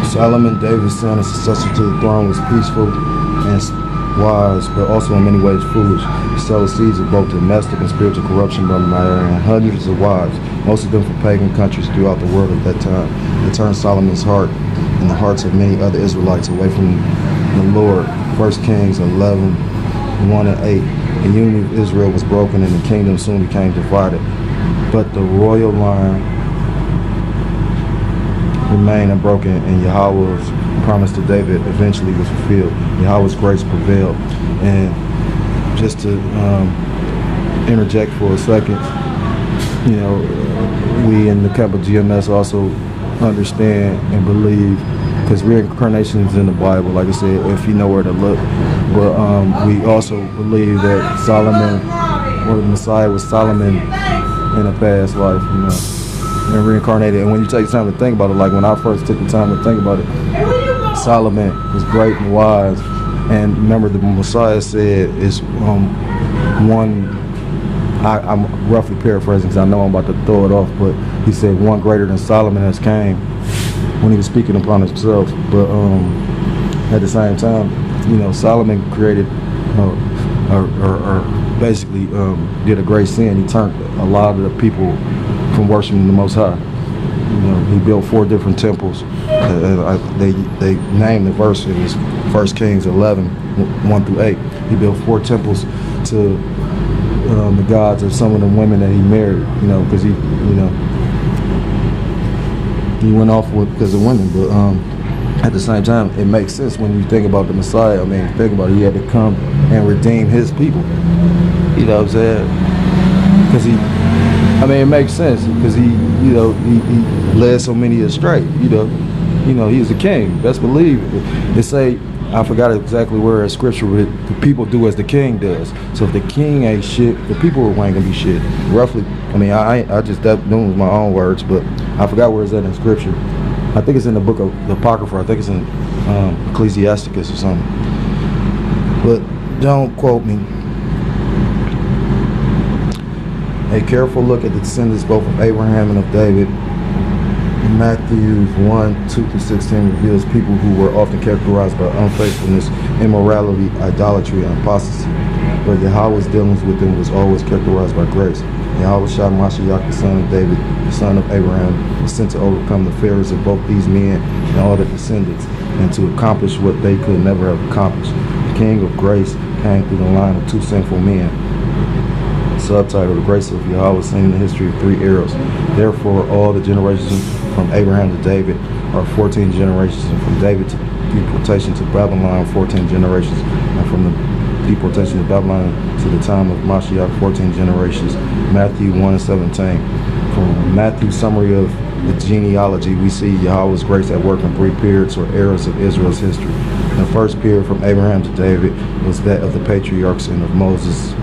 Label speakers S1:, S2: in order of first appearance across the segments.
S1: Solomon, David's son and successor to the throne, was peaceful and wise, but also in many ways foolish. He sowed seeds of both domestic and spiritual corruption by marrying hundreds of wives, most of them from pagan countries throughout the world at that time. It turned Solomon's heart and the hearts of many other Israelites away from the Lord. 1 Kings 11, 1 and 8. The union of Israel was broken and the kingdom soon became divided. But the royal line remained unbroken, and Yahweh's promise to David eventually was fulfilled. Yahweh's grace prevailed. And just to interject for a second, we in the Capital GMS also understand and believe, because reincarnation is in the Bible, like I said, if you know where to look. But we also believe that Solomon, or the Messiah, was Solomon in a past life, and reincarnated. And when you take time to think about it, like when I first took the time to think about it, Solomon was great and wise. And remember, the Messiah said is one, I'm roughly paraphrasing because I know I'm about to throw it off, but he said one greater than Solomon has came, when he was speaking upon himself. But at the same time, Solomon created or basically did a great sin. He turned a lot of the people from worshiping the Most High. He built 4 different temples. They named the verse, it was 1 Kings 11, 1 through 8. He built 4 temples to the gods of some of the women that he married, because he went off with because of women. But at the same time, it makes sense when you think about the Messiah. I mean, think about it. He had to come and redeem his people. You know what I'm saying? Because it makes sense because he led so many astray. He is a king. Best believe it. They say, I forgot exactly where in scripture, but the people do as the king does. So if the king ain't shit, the people ain't gonna be shit. Roughly, I just doing my own words, but I forgot where it's at in scripture. I think it's in the book of the Apocrypha. I think it's in Ecclesiasticus or something. But don't quote me. A careful look at the descendants both of Abraham and of David. Matthew 1, 2 through 16 reveals people who were often characterized by unfaithfulness, immorality, idolatry, and apostasy. But Yahweh's dealings with them was always characterized by grace. Yahweh shot Mashiach, the son of David, the son of Abraham, was sent to overcome the failures of both these men and all their descendants, and to accomplish what they could never have accomplished. The King of Grace came through the line of 2 sinful men. Subtitle: The Grace of Yahweh seen in the history of 3 eras. Therefore, all the generations from Abraham to David are 14 generations, and from David to deportation to Babylon, 14 generations, and from the deportation to Babylon to the time of Mashiach, 14 generations. Matthew 1 and 17. From Matthew's summary of the genealogy, we see Yahweh's grace at work in 3 periods or eras of Israel's history. The first period from Abraham to David was that of the patriarchs and of Moses,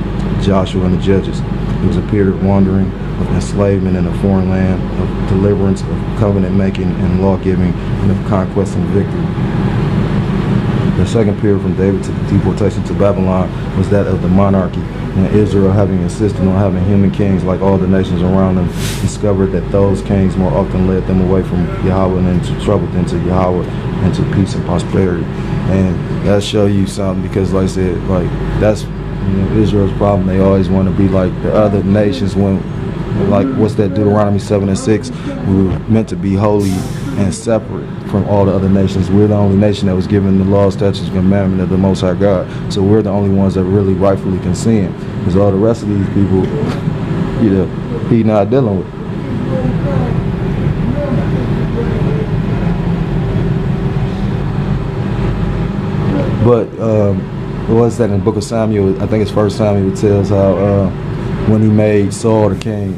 S1: Joshua, and the judges. It was a period of wandering, of enslavement in a foreign land, of deliverance, of covenant making and law giving, and of conquest and victory. The second period from David to the deportation to Babylon was that of the monarchy, and Israel, having insisted on having human kings like all the nations around them, discovered that those kings more often led them away from Yahweh and into trouble than to Yahweh and to peace and prosperity. And that show you something, because like I said, that's Israel's problem. They always want to be like the other nations when, like, what's that, Deuteronomy 7 and 6, we were meant to be holy and separate from all the other nations. We're the only nation that was given the law, statutes, and commandment of the Most High God. So we're the only ones that really rightfully can sin, because all the rest of these people, he not dealing with. But what's that in the book of Samuel? I think it's 1 Samuel. It tells how when he made Saul the king,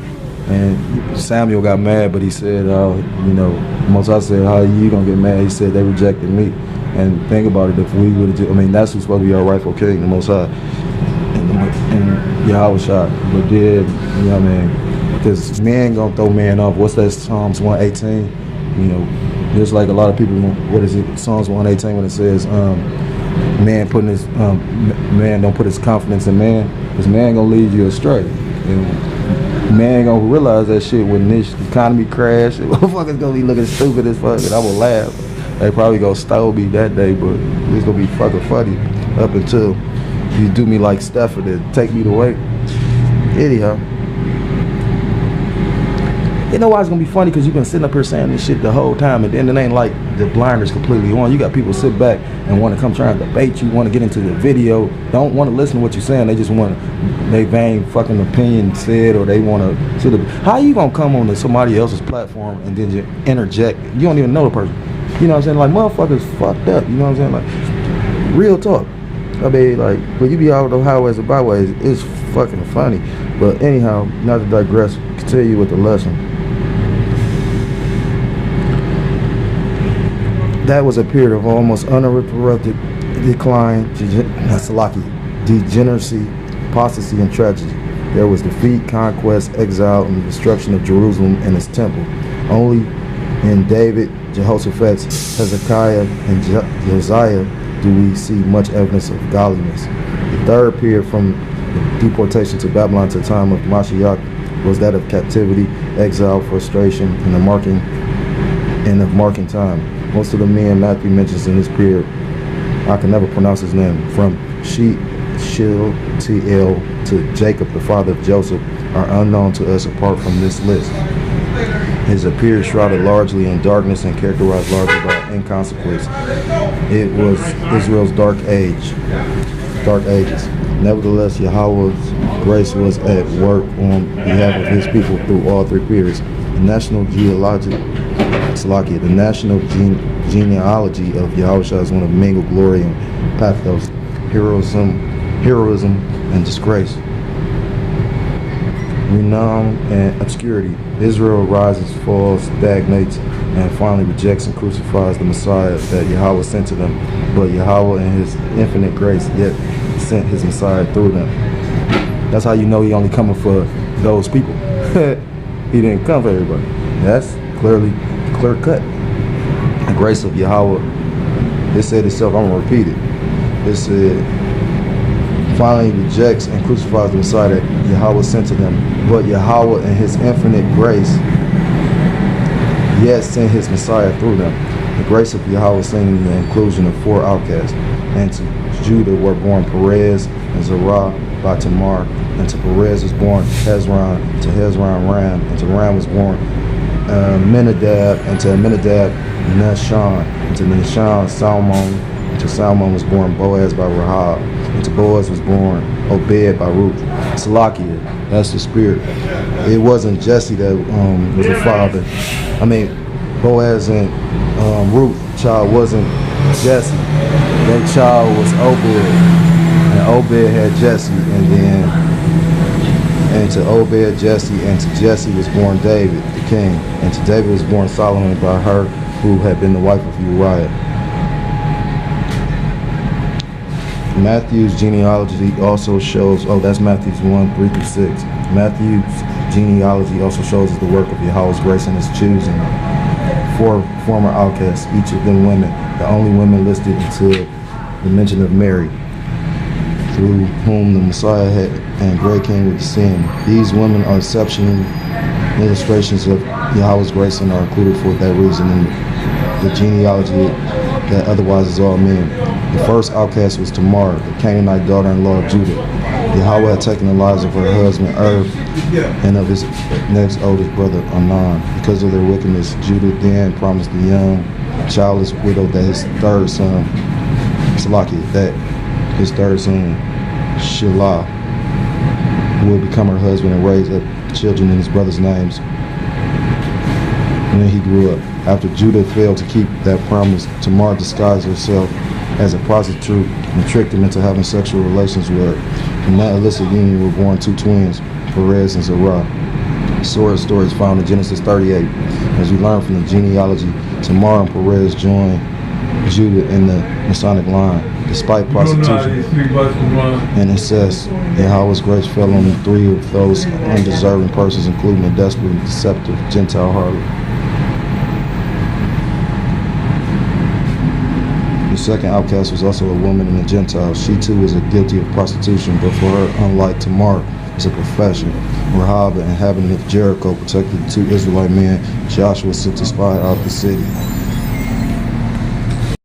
S1: and Samuel got mad, but he said, Moses said, how are you gonna get mad? He said, they rejected me. And think about it, if we would have, that's who's supposed to be our rightful king, the Most High, and Yahweh shot. But did, because man gonna throw man off. What's that, Psalms 118? There's like a lot of people, what is it, Psalms 118, when it says, man don't put his confidence in man, because man gonna lead you astray. Man gonna realize that shit when this economy crash. Motherfuckers gonna be looking stupid as fuck, and I will laugh. They probably gonna stole me that day, but it's gonna be fucking funny up until you do me like Stafford and take me to wait. Anyhow, you know why it's gonna be funny? Because you've been sitting up here saying this shit the whole time, and then it ain't like the blinders completely on. You got people sit back and want to come try and debate you, want to get into the video, don't want to listen to what you're saying. They just want they vain fucking opinion said, or they want to sit up. How you gonna come on to somebody else's platform and then just interject? You don't even know the person. You know what I'm saying? Like, motherfuckers fucked up. You know what I'm saying? Like, real talk. I mean, like, when you be out on the highways and byways, it's fucking funny. But anyhow, not to digress, continue with the lesson. That was a period of almost uninterrupted decline, degeneracy, apostasy, and tragedy. There was defeat, conquest, exile, and the destruction of Jerusalem and its temple. Only in David, Jehoshaphat, Hezekiah, and Josiah do we see much evidence of godliness. The third period from the deportation to Babylon to the time of Mashiach was that of captivity, exile, frustration, and the marking time. Most of the men Matthew mentions in this period, I can never pronounce his name, from Shealtiel to Jacob, the father of Joseph, are unknown to us apart from this list. His appearance shrouded largely in darkness and characterized largely by inconsequence. It was Israel's dark ages. Nevertheless, Yahweh's grace was at work on behalf of his people through all three periods. The national genealogy of Yahushua is one of mingled glory and pathos, heroism and disgrace, renown and obscurity. Israel rises, falls, stagnates, and finally rejects and crucifies the Messiah that Yahweh sent to them. But Yahweh in his infinite grace yet sent his Messiah through them. That's how you know he only coming for those people. He didn't come for everybody. That's clear cut. The grace of Yahweh, it said itself, I'm going to repeat it. It said, finally rejects and crucifies the Messiah that Yahweh sent to them. But Yahweh in his infinite grace yet sent his Messiah through them. The grace of Yahweh sent in the inclusion of 4 outcasts. And to Judah were born Perez and Zerah by Tamar. And to Perez was born Hezron, to Hezron Ram, and to Ram was born Aminadab, and to Aminadab Nahshon, and to Nahshon Salmon, and to Salmon was born Boaz by Rahab, and to Boaz was born Obed by Ruth. Salakia, that's the spirit. It wasn't Jesse that was the father. I mean, Boaz and Ruth child wasn't Jesse. That child was Obed, and Obed had Jesse, and to Obed, Jesse, and to Jesse was born David, the king, and to David was born Solomon by her who had been the wife of Uriah. Matthew's genealogy also shows, that's Matthew's 1:3-6. Matthew's genealogy also shows us the work of Yahweh's grace in his choosing 4 former outcasts, each of them women, the only women listed until the mention of Mary, through whom the Messiah had and great king would descend. These women are exceptional illustrations of Yahweh's grace and are included for that reason in the genealogy that otherwise is all men. The first outcast was Tamar, the Canaanite daughter-in-law of Judah. Yahweh had taken the lives of her husband and of his next oldest brother Amnon. Because of their wickedness, Judah then promised the young, childless widow that his third son, Shelah, would become her husband and raise up children in his brother's names when he grew up. After Judah failed to keep that promise, Tamar disguised herself as a prostitute and tricked him into having sexual relations with her. From that illicit union were born 2 twins, Perez and Zerah. Sword stories found in Genesis 38. As we learn from the genealogy, Tamar and Perez joined Judah in the Masonic line. Despite prostitution and incest, Yahweh's grace fell on 3 of those undeserving persons, including a desperate and deceptive Gentile harlot. The second outcast was also a woman and a Gentile. She too was guilty of prostitution, but for her, unlike Tamar, it's a profession. Rahab, an inhabitant of Jericho, protected the 2 Israelite men Joshua sent to spy out the city.